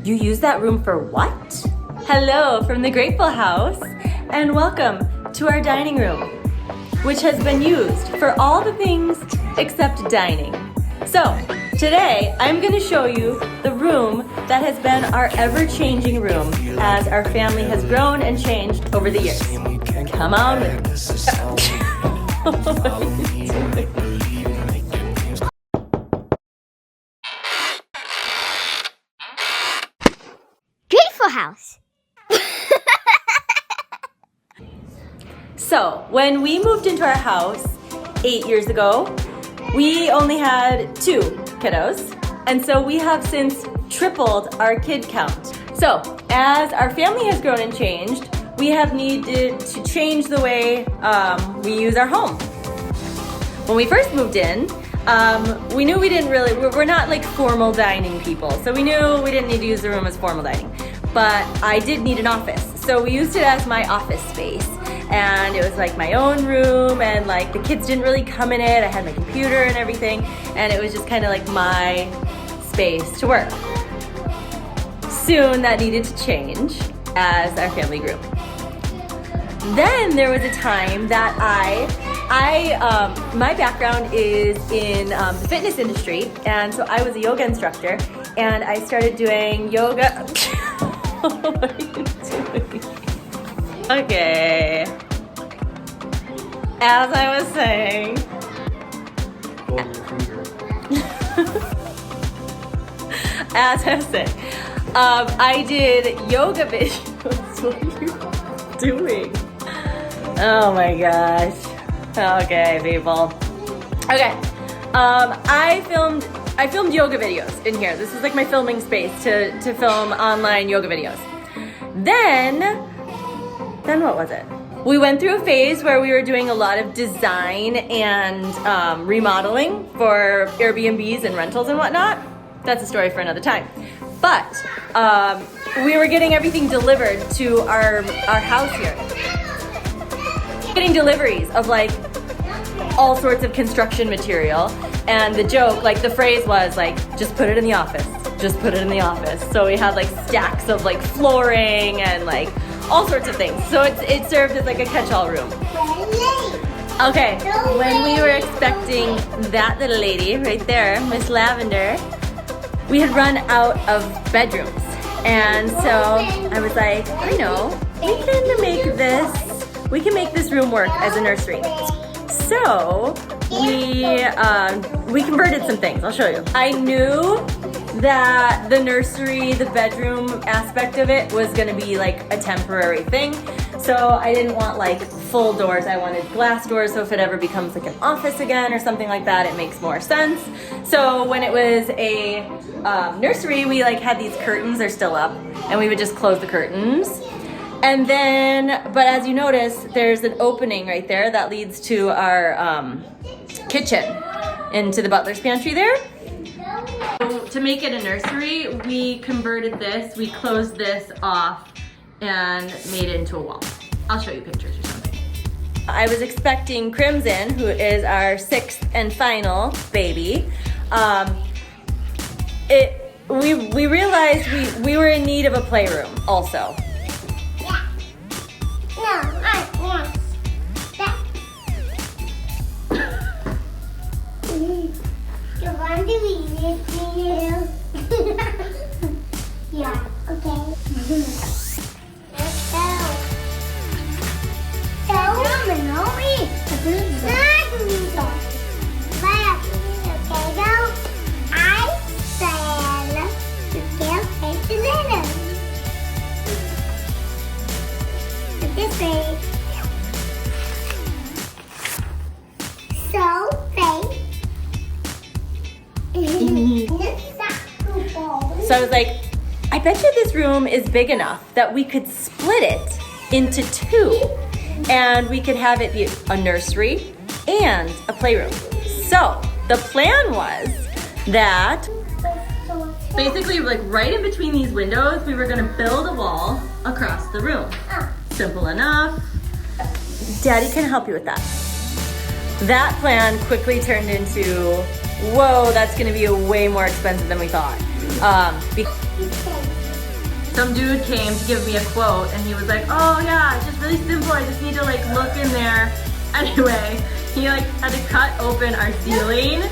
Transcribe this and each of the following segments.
You use that room for what? Hello from the Gr8Full house, and welcome to our dining room, which has been used for all the things except dining. So, today I'm going to show you the room that has been our ever-changing room as our family has grown and changed over the years. Come on with me. Gr8Full house. So, when we moved into our house 8 years ago, we only had 2 kiddos, and so we have since tripled our kid count. So, as our family has grown and changed, we have needed to change the way we use our home. When we first moved in, we knew we're not like formal dining people, so we knew we didn't need to use the room as formal dining. But I did need an office, so we used it as my office space. And it was like my own room, and like the kids didn't really come in it. I had my computer and everything, and it was just kind of like my space to work. Soon that needed to change as our family grew. Then there was a time that my background is in the fitness industry, and so I was a yoga instructor, and I started doing yoga. What are you doing? Okay. As I was saying, I did yoga videos. What are you doing? Oh my gosh. Okay, people. Okay. I filmed yoga videos in here. This is like my filming space to film online yoga videos. Then what was it? We went through a phase where we were doing a lot of design and remodeling for Airbnbs and rentals and whatnot. That's a story for another time. But we were getting everything delivered to our house here. Getting deliveries of like all sorts of construction material, and the joke, like the phrase was like, just put it in the office. Just put it in the office. So we had like stacks of like flooring and like all sorts of things. So it served as like a catch-all room. Okay, when we were expecting that little lady right there, Miss Lavender, we had run out of bedrooms. And so I was like, I know, we can make this room work as a nursery. So we converted some things. I'll show you. I knew that the nursery, the bedroom aspect of it was gonna be like a temporary thing. So I didn't want like full doors. I wanted glass doors, so if it ever becomes like an office again or something like that, it makes more sense. So when it was a nursery, we like had these curtains, they're still up, and we would just close the curtains. And then, but as you notice, there's an opening right there that leads to our kitchen, into the butler's pantry there. So to make it a nursery, we converted this, we closed this off and made it into a wall. I'll show you pictures or something. I was expecting Crimson, who is our 6th and final baby. We realized we were in need of a playroom also. Yeah, okay. Let's go. So I was like, I bet you this room is big enough that we could split it into 2 and we could have it be a nursery and a playroom. So the plan was that basically like right in between these windows, we were gonna build a wall across the room. Simple enough. Daddy can help you with that. That plan quickly turned into, whoa, that's gonna be way more expensive than we thought. some dude came to give me a quote and he was like, oh yeah, it's just really simple. I just need to like look in there. Anyway, he like had to cut open our ceiling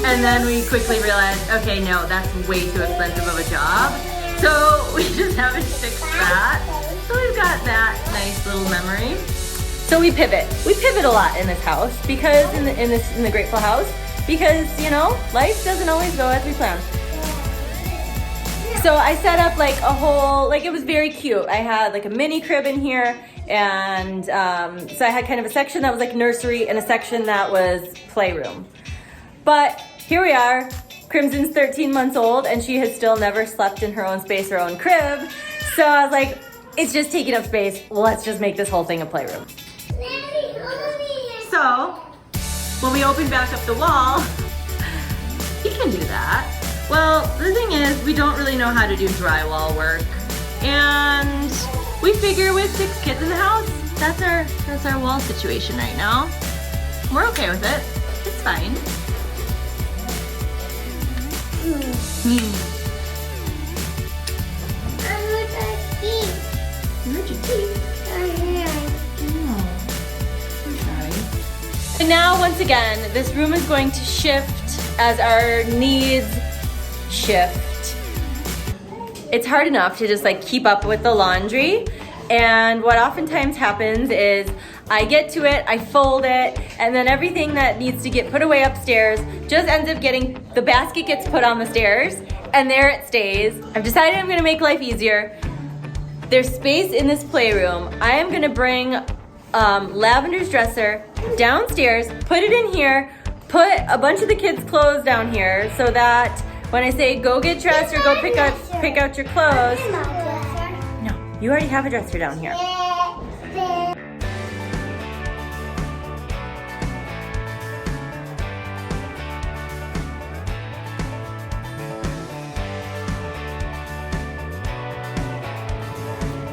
and then we quickly realized, okay, no, that's way too expensive of a job. So we just haven't fixed that. So we've got that nice little memory. So we pivot. We pivot a lot in this house because in the Gr8Full house because, you know, life doesn't always go as we plan. So I set up like a whole, like it was very cute. I had like a mini crib in here and so I had kind of a section that was like nursery and a section that was playroom. But here we are, Crimson's 13 months old and she has still never slept in her own space or own crib. So I was like, it's just taking up space. Let's just make this whole thing a playroom. So when we open back up the wall, you can do that. Well, the thing is, we don't really know how to do drywall work. And we figure with 6 kids in the house, that's our wall situation right now. We're okay with it. It's fine. You hurt your teeth. And now, once again, this room is going to shift as our needs shift. It's hard enough to just like keep up with the laundry, and what oftentimes happens is I get to it, I fold it, and then everything that needs to get put away upstairs just ends up getting, the basket gets put on the stairs, and there it stays. I've decided I'm gonna make life easier. There's space in this playroom. I am gonna bring Lavender's dresser downstairs, put it in here, put a bunch of the kids' clothes down here so that when I say go get dressed or go pick out your clothes. No, you already have a dresser down here.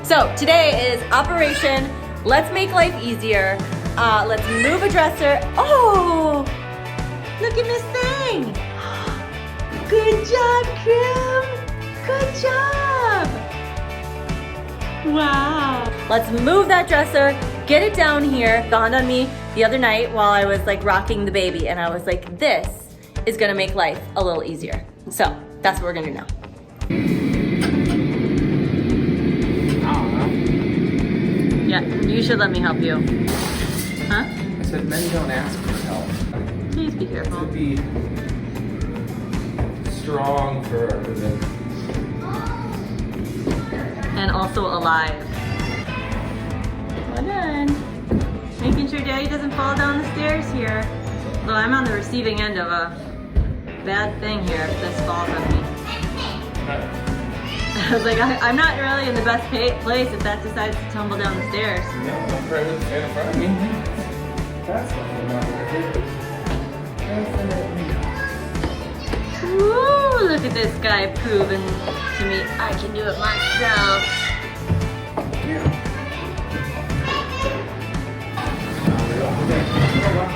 So today is Operation Let's Make Life Easier. Let's move a dresser. Oh, look at this thing. Good job, Crim. Good job. Wow. Let's move that dresser, get it down here. Dawned on me the other night while I was like rocking the baby and I was like, this is gonna make life a little easier. So that's what we're gonna do now. Yeah, you should let me help you. Huh? I said men don't ask for help. Please be careful. To be strong for everything. And also alive. Well done. Making sure Daddy doesn't fall down the stairs here. Well, I'm on the receiving end of a bad thing here if this falls on me. I was like, I'm not really in the best place if that decides to tumble down the stairs. Yeah, don't try to stand in front of me. That's not Woo, look at this guy proving to me I can do it myself.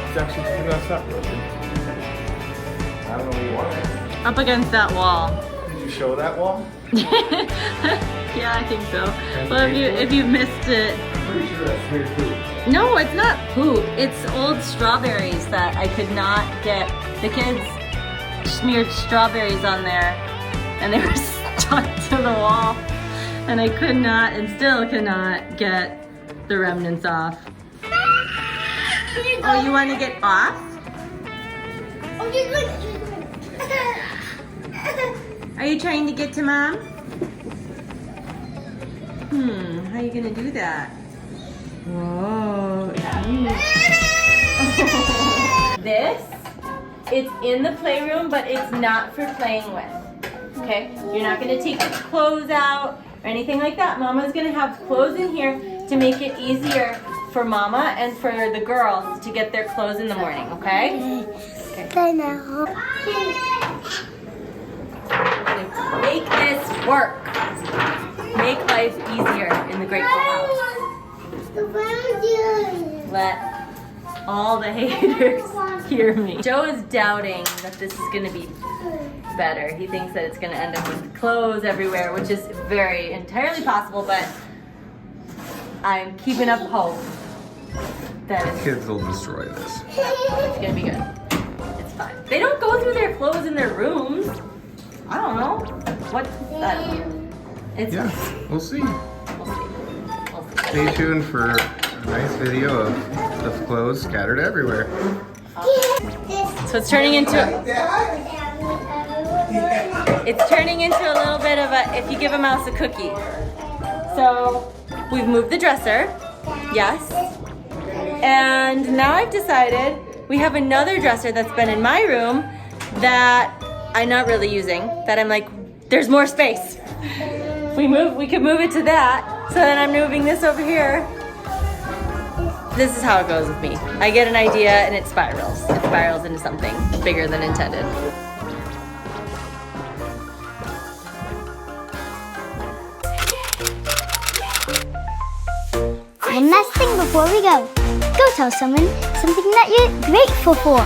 It's actually pretty messed up, Rosie. I don't know what you want. Up against that wall. Did you show that wall? Yeah, I think so. Well, if you missed it. I'm pretty sure that's weird food. No, it's not poop. It's old strawberries that I could not get. The kids smeared strawberries on there and they were stuck to the wall. And I could not and still cannot get the remnants off. Oh, you want to get off? Are you trying to get to Mom? How are you gonna do that? Whoa. This, it's in the playroom, but it's not for playing with. Okay? You're not gonna take your clothes out or anything like that. Mama's gonna have clothes in here to make it easier for Mama and for the girls to get their clothes in the morning, okay? Okay. Make this work. Make life easier in the Gr8Full house. all the haters hear me. Joe is doubting that this is gonna be better. He thinks that it's gonna end up with clothes everywhere, which is very entirely possible, but I'm keeping up hope that Kids will destroy this. it's gonna be good. It's fine. They don't go through their clothes in their rooms. I don't know. What? I don't know. It's Yeah, we'll see. We'll see. We'll see. Stay tuned for a nice video of clothes scattered everywhere. So it's turning into a little bit of a if you give a mouse a cookie. So we've moved the dresser, yes. And now I've decided we have another dresser that's been in my room that I'm not really using, that I'm like, there's more space. We could move it to that. So then I'm moving this over here. This is how it goes with me. I get an idea and it spirals. It spirals into something bigger than intended. One last thing before we go. Go tell someone something that you're grateful for.